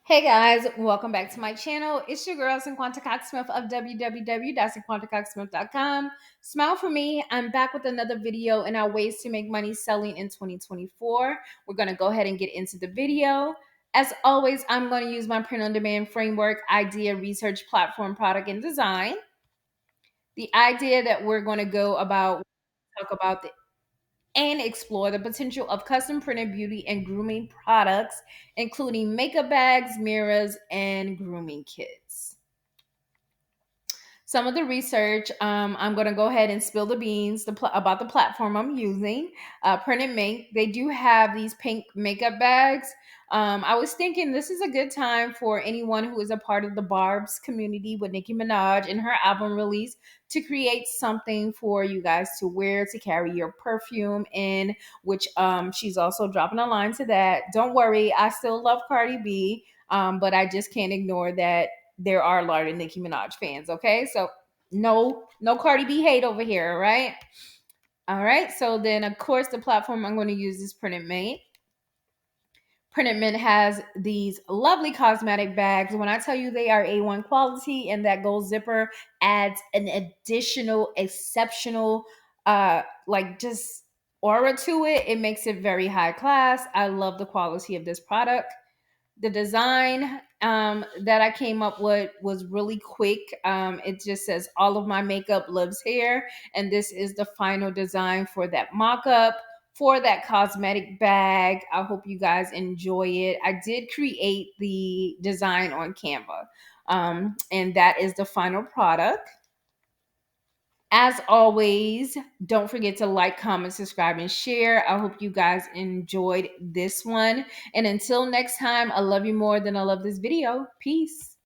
Hey guys, welcome back to my channel. It's your girl Cinquanta Cox-Smith of www.cinquantacoxsmith.com. Smile for me. I'm back with another video in our ways to make money selling in 2024. We're going to go ahead and get into the video. As always, I'm going to use my print on demand framework, idea, research, platform, product, and design. The idea that we're going to talk about and explore the potential of custom printed beauty and grooming products, including makeup bags, mirrors, and grooming kits. Some of the research, I'm going to go ahead and spill the beans about the platform I'm using. Print and Make, they do have these pink makeup bags. I was thinking this is a good time for anyone who is a part of the Barb's community with Nicki Minaj and her album release to create something for you guys to wear to carry your perfume in, which she's also dropping a line to that. Don't worry, I still love Cardi B, but I just can't ignore that there are a lot of Nicki Minaj fans. Okay, so no Cardi B hate over here, right? All right. So then, of course, the platform I'm going to use is Print and Make. Print and Mint has these lovely cosmetic bags. When I tell you they are A1 quality, and that gold zipper adds an additional exceptional, just aura to it. It makes it very high class. I love the quality of this product. The design that I came up with was really quick. It just says all of my makeup lives here, and this is the final design for that mock-up for that cosmetic bag. I hope you guys enjoy it. I did create the design on Canva, and that is the final product. As always, don't forget to like, comment, subscribe, and share. I hope you guys enjoyed this one. And until next time, I love you more than I love this video. Peace.